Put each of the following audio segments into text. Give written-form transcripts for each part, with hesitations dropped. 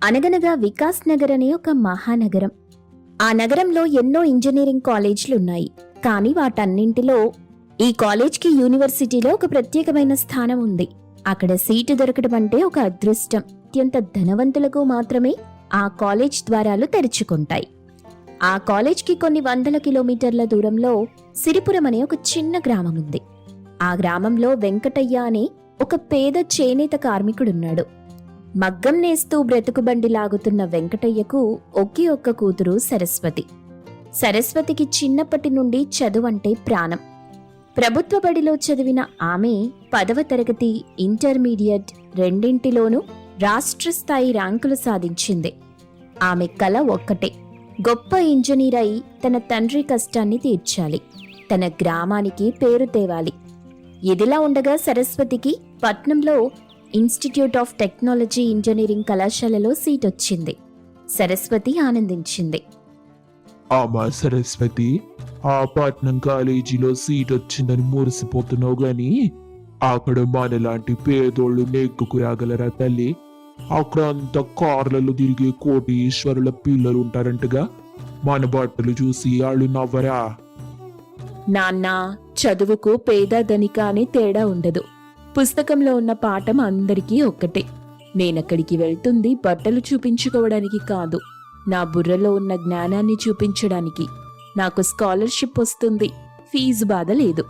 అనగనగా వికాస్ నగర్ అనే ఒక మహానగరం. ఆ నగరంలో ఎన్నో ఇంజనీరింగ్ కాలేజీలున్నాయి. కానీ వాటన్నింటిలో ఈ కాలేజ్కి యూనివర్సిటీలో ఒక ప్రత్యేకమైన స్థానం ఉంది. అక్కడ సీటు దొరకడం అంటే ఒక అదృష్టం. అత్యంత ధనవంతులకు మాత్రమే ఆ కాలేజ్ ద్వారాలు తెరుచుకుంటాయి. ఆ కాలేజ్కి కొన్ని వందల కిలోమీటర్ల దూరంలో సిరిపురం అనే ఒక చిన్న గ్రామం ఉంది. ఆ గ్రామంలో వెంకటయ్య అనే ఒక పేద చేనేత కార్మికుడున్నాడు. మగ్గం నేస్తూ బ్రతుకుబండి లాగుతున్న వెంకటయ్యకు ఒకే ఒక్క కూతురు సరస్వతి. సరస్వతికి చిన్నప్పటి నుండి చదువంటే ప్రాణం. ప్రభుత్వ బడిలో చదివిన ఆమె 10వ తరగతి, ఇంటర్మీడియట్ రెండింటిలోనూ రాష్ట్ర స్థాయి ర్యాంకులు సాధించింది. ఆమె కల ఒక్కటే, గొప్ప ఇంజనీర్ అయి తన తండ్రి కష్టాన్ని తీర్చాలి, తన గ్రామానికి పేరు తేవాలి. ఇదిలా ఉండగా సరస్వతికి పట్నంలో ఇన్స్టిట్యూట్ ఆఫ్ టెక్నాలజీ ఇంజనీరింగ్ కళాశాలలో సీట్ వచ్చింది. సరస్వతి ఆనందించింది. ఆమా సరస్వతి, ఆ పట్నం కాలేజీలో సీట్ వచ్చిందని మురిసిపోతున్నావు గాని అక్కడ మనలాంటి పేదోళ్ళు నెగ్గుకు రాగలరా తల్లి? అక్కడ అంతా కార్లలో తిరిగే కోటీశ్వరుల పిల్లలు ఉంటారంటగా. మన బట్టలు చూసి వాళ్ళు నవ్వరా? నాన్న, చదువుకు పేద ధనిక అనే తేడా ఉండదు. పుస్తకంలో ఉన్న పాఠం అందరికీ ఒక్కటే. నేనక్కడికి వెళ్తుంది బట్టలు చూపించుకోవడానికి కాదు, నా బుర్రలో ఉన్న జ్ఞానాన్ని చూపించడానికి. నాకు స్కాలర్షిప్ వస్తుంది, ఫీజు బాధ లేదు.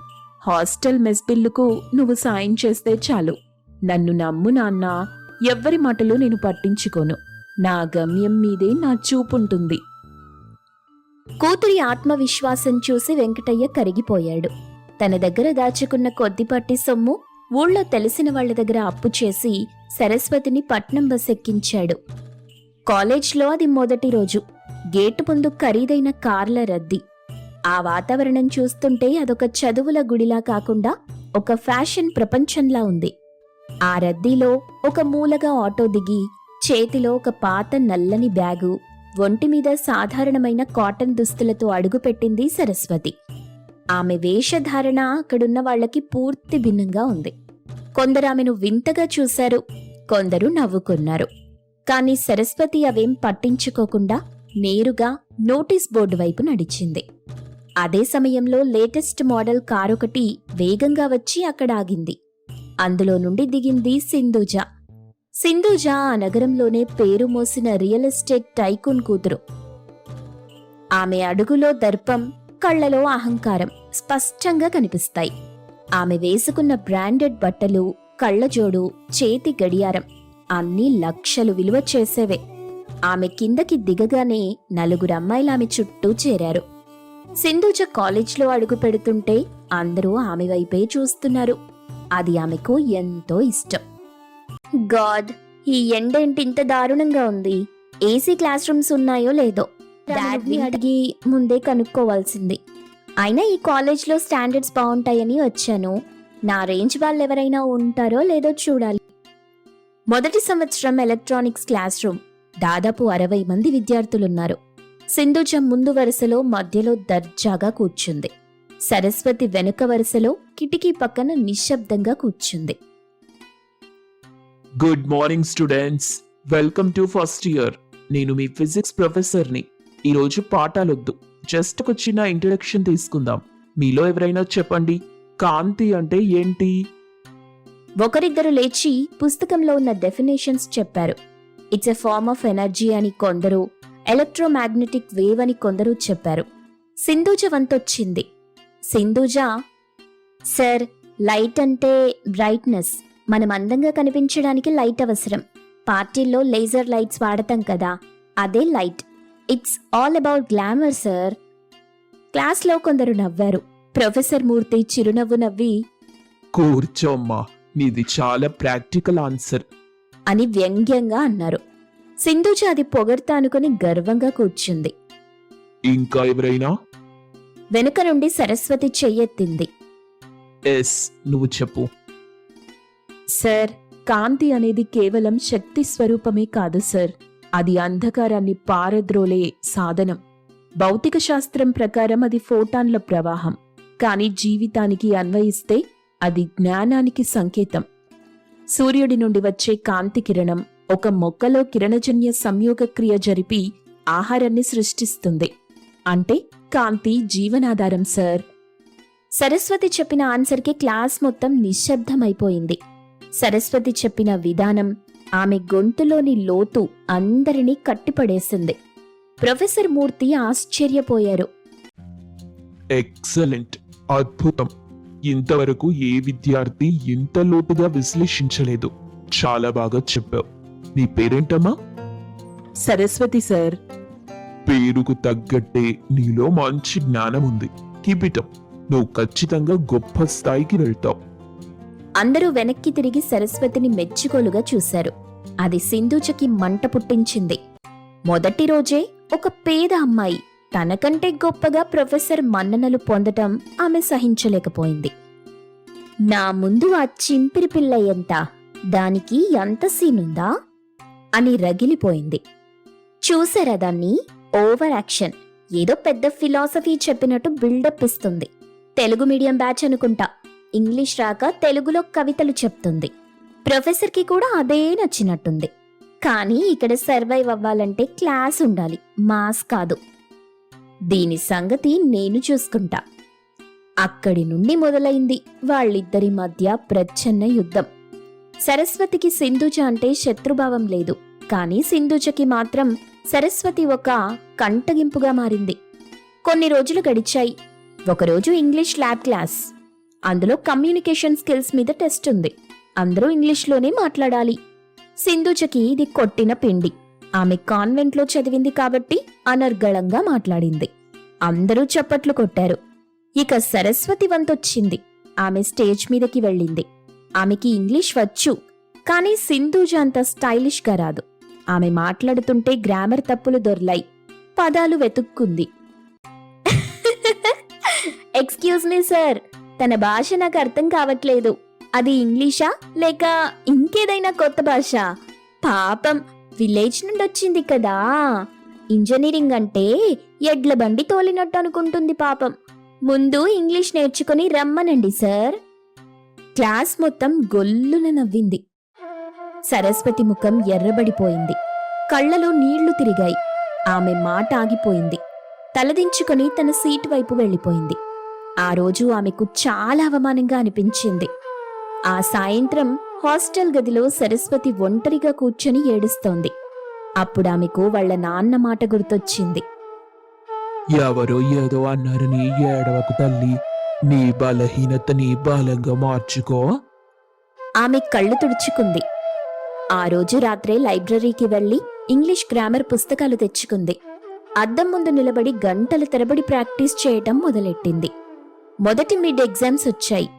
హాస్టల్ మెస్ బిల్లుకు నువ్వు సాయం చేస్తే చాలు. నన్ను నమ్ము నాన్న, ఎవ్వరి మాటలు నేను పట్టించుకోను. నా గమ్యం మీదే నా చూపుంటుంది. కూతురి ఆత్మవిశ్వాసం చూసి వెంకటయ్య కరిగిపోయాడు. తన దగ్గర దాచుకున్న కొద్దిపాటి సొమ్ము ఊళ్ళో తెలిసిన వాళ్ల దగ్గర అప్పు చేసి సరస్వతిని పట్నం బస్ ఎక్కించాడు. కాలేజ్లో అది మొదటి రోజు. గేటు ముందు ఖరీదైన కార్ల రద్దీ. ఆ వాతావరణం చూస్తుంటే అదొక చదువుల గుడిలా కాకుండా ఒక ఫ్యాషన్ ప్రపంచంలా ఉంది. ఆ రద్దీలో ఒక మూలగా ఆటో దిగి, చేతిలో ఒక పాత నల్లని బ్యాగు, ఒంటిమీద సాధారణమైన కాటన్ దుస్తులతో అడుగుపెట్టింది సరస్వతి. ఆమె వేషధారణ అక్కడున్న వాళ్లకి పూర్తి భిన్నంగా ఉంది. కొందరు ఆమెను వింతగా చూశారు, కొందరు నవ్వుకున్నారు. కాని సరస్వతి అవేం పట్టించుకోకుండా నేరుగా నోటీస్ బోర్డు వైపు నడిచింది. అదే సమయంలో లేటెస్ట్ మోడల్ కారొకటి వేగంగా వచ్చి అక్కడ ఆగింది. అందులో నుండి దిగింది సింధూజ. సింధూజ ఆ నగరంలోనే పేరు మోసిన రియల్ ఎస్టేట్ టైకూన్ కూతురు. ఆమె అడుగులో దర్పం, కళ్లలో అహంకారం స్పష్టంగా కనిపిస్తాయి. ఆమె వేసుకున్న బ్రాండెడ్ బట్టలు, కళ్లజోడు, చేతి గడియారం అన్నీ లక్షలు విలువ చేసేవే. ఆమె కిందకి దిగగానే 4 అమ్మాయిలు ఆమె చుట్టూ చేరారు. సింధూజ కాలేజ్లో అడుగు పెడుతుంటే అందరూ ఆమె వైపే చూస్తున్నారు. అది ఆమెకు ఎంతో ఇష్టం. గాడ్, ఈ ఎండేంటి ఇంత దారుణంగా ఉంది? ఏసీ క్లాస్ రూమ్స్ ఉన్నాయో లేదో డాడ్ని అడిగి ముందే కనుక్కోవాల్సింది. అయినా ఈ కాలేజ్లో స్టాండర్డ్స్ బాగుంటాయని వచ్చాను. నా రేంజ్ వాళ్ళెవరైనా ఉంటారో లేదో చూడాలి. మొదటి సంవత్సరం ఎలక్ట్రానిక్స్ క్లాస్ రూమ్. దాదాపు 60 మంది విద్యార్థులున్నారు. సింధూజ ముందు వరుసలో మధ్యలో దర్జాగా కూర్చుంది. సరస్వతి వెనుక వరుసలో కిటికీ పక్కన నిశ్శబ్దంగా కూర్చుంది. Good morning students, welcome to first year. నేను మీ ఫిజిక్స్ ప్రొఫెసర్ని. ఈరోజు పాఠాలొద్దు, జస్ట్ ఒక చిన్న ఇంట్రడక్షన్ తీసుకుందాం. మీలో ఎవరైనా చెప్పండి, కాంతి అంటే ఏంటి? ఒకరిద్దరు లేచి పుస్తకంలో ఉన్న డెఫినేషన్స్ చెప్పారు. It's a form of energy అని కొందరు, ఎలక్ట్రోమాగ్నెటిక్ వేవ్ అని కొందరు చెప్పారు. సింధూజ వంతొచ్చింది. సింధూజ, సార్, లైట్ అంటే బ్రైట్నెస్. మనం అందంగా కనిపించడానికి లైట్ అవసరం. పార్టీల్లో లేజర్ లైట్స్ వాడతాం కదా, అదే light. It's all about glamour sir. క్లాస్లో కొందరు నవ్వారు. ప్రొఫెసర్ మూర్తి చిరునవ్వు నవ్వి, కూర్చోమ్మా, నీది చాలా ప్రాక్టికల్ ఆన్సర్ అని వ్యంగ్యంగా అన్నారు. సింధూజ అది పొగడ్తా అనుకుని గర్వంగా కూర్చుంది. ఇంకా ఎవరైనా? వెనుక నుండి సరస్వతి చెయ్యెత్తింది. ఎస్, నువ్వు చెప్పు. సార్, కాంతి అనేది కేవలం శక్తి స్వరూపమే కాదు సార్, అది అంధకారాన్ని పారద్రోలే సాధనం. భౌతిక శాస్త్రం ప్రకారం అది ఫోటాన్ల ప్రవాహం. కానీ జీవితానికి అన్వయిస్తే అది జ్ఞానానికి సంకేతం. సూర్యుడి నుండి వచ్చే కాంతి కిరణం ఒక మొక్కలో కిరణజన్య సంయోగ క్రియ జరిపి ఆహారాన్ని సృష్టిస్తుంది. అంటే కాంతి జీవనాధారం సార్. సరస్వతి చెప్పిన ఆన్సర్కి క్లాస్ మొత్తం నిశ్శబ్దమైపోయింది. సరస్వతి చెప్పిన విధానం, ఆమె గొంతులోని లోతు అందరినీ కట్టిపడేసింది. ప్రొఫెసర్ మూర్తి ఆశ్చర్యపోయారు. ఎక్సలెంట్, అద్భుతం. ఇంతవరకు ఏ విద్యార్థి ఇంత లోతుగా విశ్లేషించలేదు. చాలా బాగా చెప్పావు. నీ పేరేంటమ్మా? సరస్వతి సార్. పేరుకు తగ్గట్టే నీలో మంచి జ్ఞానం ఉంది. Keep it up. నువ్వు ఖచ్చితంగా గొప్ప స్థాయికి వెళ్తావు. అందరూ వెనక్కి తిరిగి సరస్వతిని మెచ్చుకోలుగా చూశారు. అది సింధూజకి మంట పుట్టించింది. మొదటి రోజే ఒక పేద అమ్మాయి తనకంటే గొప్పగా ప్రొఫెసర్ మన్ననలు పొందటం ఆమె సహించలేకపోయింది. నా ముందు ఆ చింపిరి పిల్ల ఎంత, దానికి ఎంత సీనుందా అని రగిలిపోయింది. చూసారా దాన్ని? Over action. ఏదో పెద్ద ఫిలాసఫీ చెప్పినట్టు బిల్డప్ ఇస్తుంది. తెలుగు మీడియం బ్యాచ్ అనుకుంటా. ఇంగ్లీష్ రాక తెలుగులో కవితలు చెప్తుంది. ప్రొఫెసర్కి కూడా అదే నచ్చినట్టుంది. కానీ ఇక్కడ సర్వైవ్ అవ్వాలంటే క్లాస్ ఉండాలి, మాస్ కాదు. దీని సంగతి నేను చూసుకుంటా. అక్కడి నుండి మొదలైంది వాళ్ళిద్దరి మధ్య ప్రచ్ఛన్న యుద్ధం. సరస్వతికి సింధూజ అంటే శత్రుభావం లేదు. కానీ సింధూజకి మాత్రం సరస్వతి ఒక కంటగింపుగా మారింది. కొన్ని రోజులు గడిచాయి. ఒకరోజు ఇంగ్లీష్ ల్యాబ్ క్లాస్. అందులో కమ్యూనికేషన్ స్కిల్స్ మీద టెస్ట్ ఉంది. అందరూ ఇంగ్లీష్లోనే మాట్లాడాలి. సింధూజకి ఇది కొట్టిన పిండి. ఆమె కాన్వెంట్లో చదివింది కాబట్టి అనర్గళంగా మాట్లాడింది. అందరూ చప్పట్లు కొట్టారు. ఇక సరస్వతి వంతొచ్చింది. ఆమె స్టేజ్ మీదకి వెళ్ళింది. ఆమెకి ఇంగ్లీష్ వచ్చు, కానీ సింధూజ అంత స్టైలిష్గా రాదు. ఆమె మాట్లాడుతుంటే గ్రామర్ తప్పులు దొర్లాయి. పదాలు వెతుక్కుంది. ఎక్స్క్యూజ్ మీ సార్, తన భాష నాకు అర్థం కావట్లేదు. అది ఇంగ్లీషా లేక ఇంకేదైనా కొత్త భాష? పాపం, విలేజ్ నుండి వచ్చింది కదా. ఇంజనీరింగ్ అంటే ఎడ్ల బండి తోలినట్టు అనుకుంటుంది పాపం. ముందు ఇంగ్లీష్ నేర్చుకుని రమ్మనండి సార్. క్లాస్ మొత్తం గొల్లున నవ్వింది. సరస్వతి ముఖం ఎర్రబడిపోయింది. కళ్లలో నీళ్లు తిరిగాయి. ఆమె మాట ఆగిపోయింది. తలదించుకొని తన సీటు వైపు వెళ్ళిపోయింది. ఆ రోజు ఆమెకు చాలా అవమానంగా అనిపించింది. ఆ సాయంత్రం హాస్టల్ గదిలో సరస్వతి ఒంటరిగా కూర్చొని ఏడుస్తోంది. అప్పుడామెకు వాళ్ల నాన్న మాట గుర్తొచ్చింది. ఎవరో ఏదో అన్నారని ఏడవకు తల్లి. నీ బలహీనతని బలంగా మార్చుకో. ఆమె కళ్ళు తుడుచుకుంది. ఆ రోజు రాత్రే లైబ్రరీకి వెళ్లి ఇంగ్లీష్ గ్రామర్ పుస్తకాలు తెచ్చుకుంది. అద్దం ముందు నిలబడి గంటల తరబడి ప్రాక్టీస్ చేయటం మొదలెట్టింది. మొదటి మిడ్ ఎగ్జామ్స్ వచ్చాయి.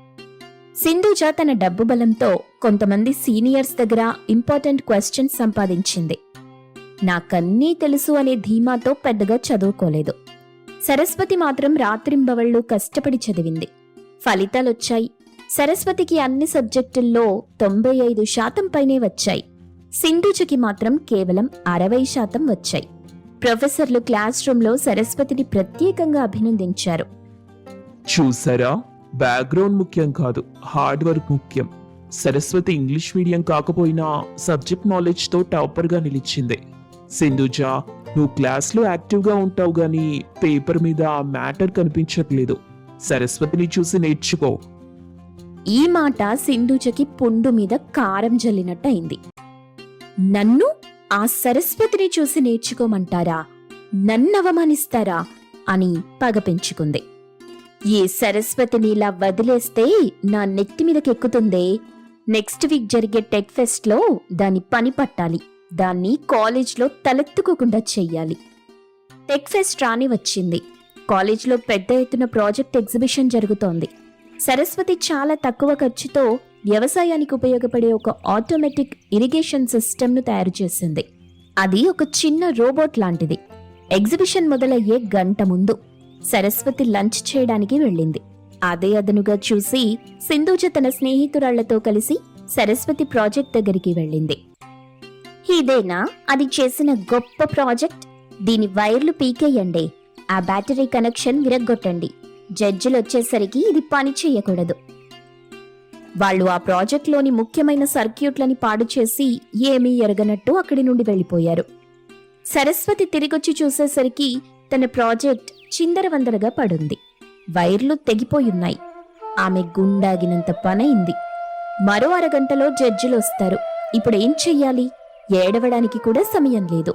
సింధూజ తన డబ్బు బలంతో కొంతమంది సీనియర్స్ దగ్గర ఇంపార్టెంట్ క్వశ్చన్స్ సంపాదించింది. నాకన్నీ తెలుసు అనే ధీమాతో పెద్దగా చదువుకోలేదు. సరస్వతి మాత్రం రాత్రింబవళ్లు కష్టపడి చదివింది. ఫలితాలొచ్చాయి. సరస్వతికి అన్ని సబ్జెక్టుల్లో 95% పైనే వచ్చాయి. సింధూజకి మాత్రం కేవలం 60% వచ్చాయి. ప్రొఫెసర్లు క్లాస్ రూంలో సరస్వతిని ప్రత్యేకంగా అభినందించారు. చూసారా, బ్యాక్గ్రౌండ్ ముఖ్యం కాదు, హార్డ్ వర్క్ ముఖ్యం. సరస్వతి ఇంగ్లీష్ మీడియం కాకపోయినా సబ్జెక్ట్ నాలెడ్జ్ తో టాపర్ గా నిలిచింది. సింధూజ, నువ్వు క్లాస్లో యాక్టివ్గా ఉంటావు గానీ పేపర్ మీద ఆ మ్యాటర్ కనిపించట్లేదు. సరస్వతిని చూసి నేర్చుకో. ఈ మాట సింధూజకి పుండు మీద కారం జల్లినట్టయింది. నన్ను ఆ సరస్వతిని చూసి నేర్చుకోమంటారా? నన్ను అవమానిస్తారా అని పగ పెంచుకుంది. ఈ సరస్వతిని ఇలా వదిలేస్తే నా నెత్తి మీదకెక్కుతుందే. నెక్స్ట్ వీక్ జరిగే టెక్ ఫెస్ట్ లో దాని పని పట్టాలి. దాన్ని కాలేజ్లో తలెత్తుకోకుండా చెయ్యాలి. టెక్ ఫెస్ట్ రాని వచ్చింది. కాలేజ్లో పెద్ద ఎత్తున ప్రాజెక్ట్ ఎగ్జిబిషన్ జరుగుతోంది. సరస్వతి చాలా తక్కువ ఖర్చుతో వ్యవసాయానికి ఉపయోగపడే ఒక ఆటోమేటిక్ ఇరిగేషన్ సిస్టమ్ను తయారు చేసింది. అది ఒక చిన్న రోబోట్ లాంటిది. ఎగ్జిబిషన్ మొదలయ్యే గంట ముందు సరస్వతి లంచ్ చేయడానికి వెళ్ళింది. అదే అదనుగా చూసి సింధూజ తన స్నేహితురాళ్లతో కలిసి సరస్వతి ప్రాజెక్ట్ దగ్గరికి వెళ్ళింది. ఇదేనా అది చేసిన గొప్ప ప్రాజెక్ట్? దీని వైర్లు పీకేయండి, ఆ బ్యాటరీ కనెక్షన్ విరగ్గొట్టండి. జడ్జిలు వచ్చేసరికి ఇది పని చెయ్యకూడదు. వాళ్ళు ఆ ప్రాజెక్ట్లోని ముఖ్యమైన సర్క్యూట్లని పాడు చేసి ఏమీ ఎరగనట్టు అక్కడి నుండి వెళ్ళిపోయారు. సరస్వతి తిరిగొచ్చి చూసేసరికి తన ప్రాజెక్ట్ చిందరవందరగా పడుంది. వైర్లు తెగిపోయున్నాయి. ఆమె గుండాగినంత పనైంది. మరో అరగంటలో జడ్జిలు వస్తారు. ఇప్పుడేం చెయ్యాలి? ఏడవడానికి కూడా సమయం లేదు.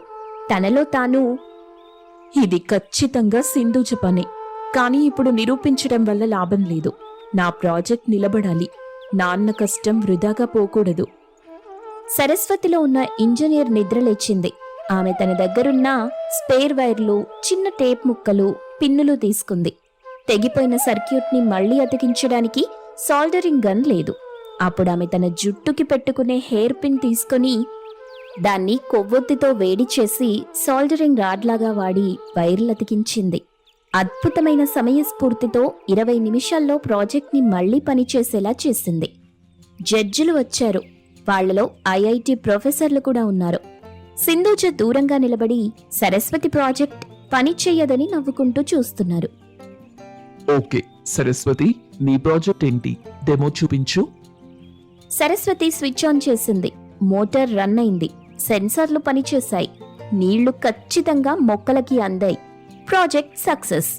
తనలో తాను, ఇది ఖచ్చితంగా సింధూజ పనే. కానీ ఇప్పుడు నిరూపించడం వల్ల లాభం లేదు. నా ప్రాజెక్ట్ నిలబడాలి. నాన్న కష్టం వృధాగా పోకూడదు. సరస్వతిలో ఉన్న ఇంజనీర్ నిద్రలేచింది. ఆమె తన దగ్గరున్న స్పేర్ వైర్లు, చిన్న టేప్ ముక్కలు, పిన్నులు తీసుకుంది. తెగిపోయిన సర్క్యూట్ని మళ్లీ అతికించడానికి సాల్డరింగ్ గన్ లేదు. అప్పుడు ఆమె తన జుట్టుకి పెట్టుకునే హెయిర్ పిన్ తీసుకొని దాన్ని కొవ్వొత్తితో వేడి చేసి సాల్డరింగ్ రాడ్లాగా వాడి వైర్లు అతికించింది. అద్భుతమైన సమయస్ఫూర్తితో 20 నిమిషాల్లో ప్రాజెక్ట్ని మళ్లీ పనిచేసేలా చేసింది. జడ్జిలు వచ్చారు. వాళ్లలో ఐఐటి ప్రొఫెసర్లు కూడా ఉన్నారు. సింధూజ దూరంగా నిలబడి సరస్వతి ప్రాజెక్ట్ పనిచేయదని నవ్వుకుంటూ చూస్తున్నారు. ఓకే సరస్వతి, నీ ప్రాజెక్ట్ ఏంటి? డెమో చూపించు. సరస్వతి స్విచ్ ఆన్ చేసింది. మోటార్ రన్ అయింది. సెన్సార్లు పనిచేశాయి. నీళ్లు ఖచ్చితంగా మొక్కలకి అందాయి. Project success.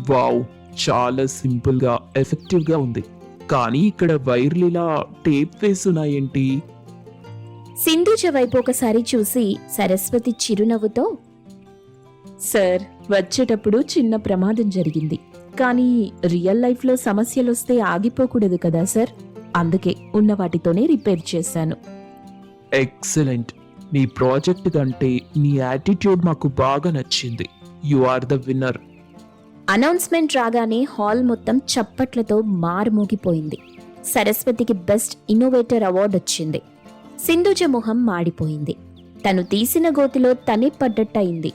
వావ్, చాలా సింపుల్ గా ఎఫెక్టివ్ గా ఉంది. కానీ ఇక్కడ వైర్లు ఇలా టేప్ వేసున్నాయేంటి? సింధూజ వైపు ఒకసారి చూసి సరస్వతి చిరునవ్వుతో, సార్, వచ్చేటప్పుడు చిన్న ప్రమాదం జరిగింది. కానీ రియల్ లైఫ్లో సమస్యలొస్తే ఆగిపోకూడదు కదా సార్. అందుకే ఉన్న వాటితోనే రిపేర్ చేశాను. ఎక్సలెంట్. నీ ప్రాజెక్ట్ కంటే నీ యాటిట్యూడ్ మాకు బాగా నచ్చింది. You are the winner. Announcement రాగానే హాల్ మొత్తం చప్పట్లతో మారుమోగిపోయింది. సరస్వతికి బెస్ట్ ఇన్నోవేటర్ అవార్డు వచ్చింది. సింధూజ మొహం మాడిపోయింది. తను తీసిన గోతిలో తనే పడ్డట్టయింది.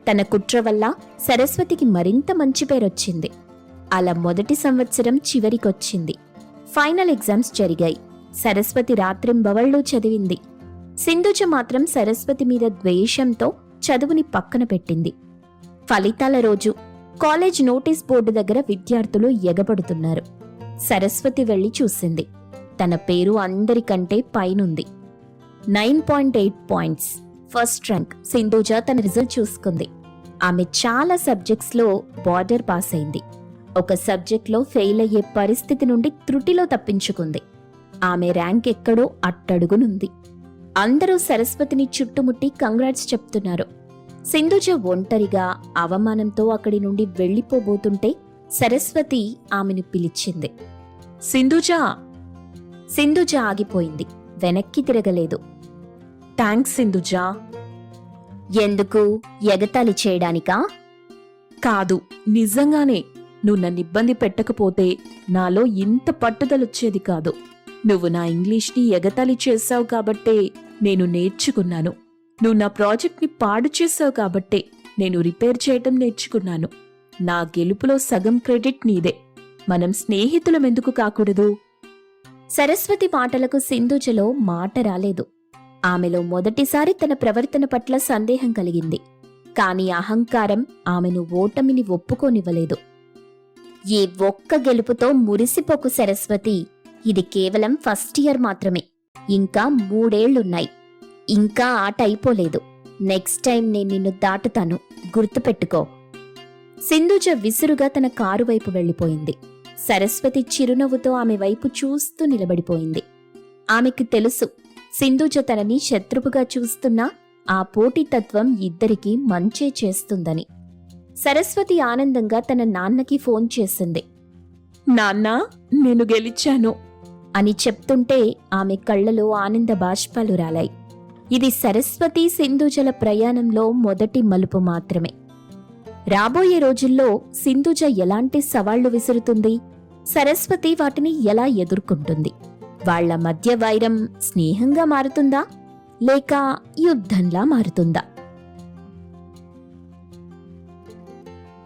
తన కుట్ర వల్ల సరస్వతికి మరింత మంచి పేరొచ్చింది. అలా మొదటి సంవత్సరం చివరికొచ్చింది. ఫైనల్ ఎగ్జామ్స్ జరిగాయి. సరస్వతి రాత్రింబవళ్ళు చదివింది. సింధూజ మాత్రం సరస్వతి మీద ద్వేషంతో చదువుని పక్కన పెట్టింది. ఫలితాల రోజు కాలేజ్ నోటీస్ బోర్డు దగ్గర విద్యార్థులు ఎగబడుతున్నారు. సరస్వతి వెళ్లి చూసింది. తన పేరు అందరికంటే పైనుంది. 9.8 పాయింట్స్. First rank. సింధూజ తన రిజల్ట్ చూసుకుంది. ఆమె చాలా సబ్జెక్ట్స్లో బార్డర్ పాస్ అయింది. ఒక సబ్జెక్ట్లో ఫెయిల్ అయ్యే పరిస్థితి నుండి త్రుటిలో తప్పించుకుంది. ఆమె ర్యాంక్ ఎక్కడో అట్టడుగునుంది. అందరూ సరస్వతిని చుట్టుముట్టి కంగ్రాట్స్ చెప్తున్నారు. సింధూజ ఒంటరిగా అవమానంతో అక్కడి నుండి వెళ్లిపోబోతుంటే సరస్వతి ఆమెను పిలిచింది. సింధూజా! సింధూజ ఆగిపోయింది. వెనక్కి తిరగలేదు. థ్యాంక్స్ సింధూజా. ఎందుకు? ఎగతాళి చేయడానికా? కాదు, నిజంగానే. నువ్వు నన్ను ఇబ్బంది పెట్టకపోతే నాలో ఇంత పట్టుదలొచ్చేది కాదు. నువ్వు నా ఇంగ్లీష్ని ఎగతాళి చేశావు కాబట్టే నేను నేర్చుకున్నాను. నువ్వు నా ప్రాజెక్ట్ని పాడు చేశావు కాబట్టే నేను రిపేర్ చేయటం నేర్చుకున్నాను. నా గెలుపులో సగం క్రెడిట్ నీదే. మనం స్నేహితులం ఎందుకు కాకూడదు? సరస్వతి మాటలకు సింధూజలో మాట రాలేదు. ఆమెలో మొదటిసారి తన ప్రవర్తన పట్ల సందేహం కలిగింది. కాని అహంకారం ఆమెను ఓటమిని ఒప్పుకోనివ్వలేదు. ఈ ఒక్క గెలుపుతో మురిసిపోకు సరస్వతి. ఇది కేవలం ఫస్ట్ ఇయర్ మాత్రమే. ఇంకా 3 ఏళ్లున్నాయి. ఇంకా ఆట అయిపోలేదు. నెక్స్ట్ టైం నేను నిన్ను దాటుతాను, గుర్తుపెట్టుకో. సింధూజ విసురుగా తన కారు వైపు వెళ్లిపోయింది. సరస్వతి చిరునవ్వుతో ఆమె వైపు చూస్తూ నిలబడిపోయింది. ఆమెకు తెలుసు, సింధూజ తనని శత్రువుగా చూస్తున్నా ఆ పోటీతత్వం ఇద్దరికీ మంచే చేస్తుందని. సరస్వతి ఆనందంగా తన నాన్నకి ఫోన్ చేసింది. నాన్నా, నేను గెలిచాను అని చెప్తుంటే ఆమె కళ్లలో ఆనంద బాష్పాలు రాలాయి. ఇది సరస్వతి సింధూజల ప్రయాణంలో మొదటి మలుపు మాత్రమే. రాబోయే రోజుల్లో సింధూజ ఎలాంటి సవాళ్లు విసురుతుంది? సరస్వతి వాటిని ఎలా ఎదుర్కొంటుంది? వాళ్ల మధ్య వైరం స్నేహంగా మారుతుందా లేక యుద్ధంలా మారుతుందా?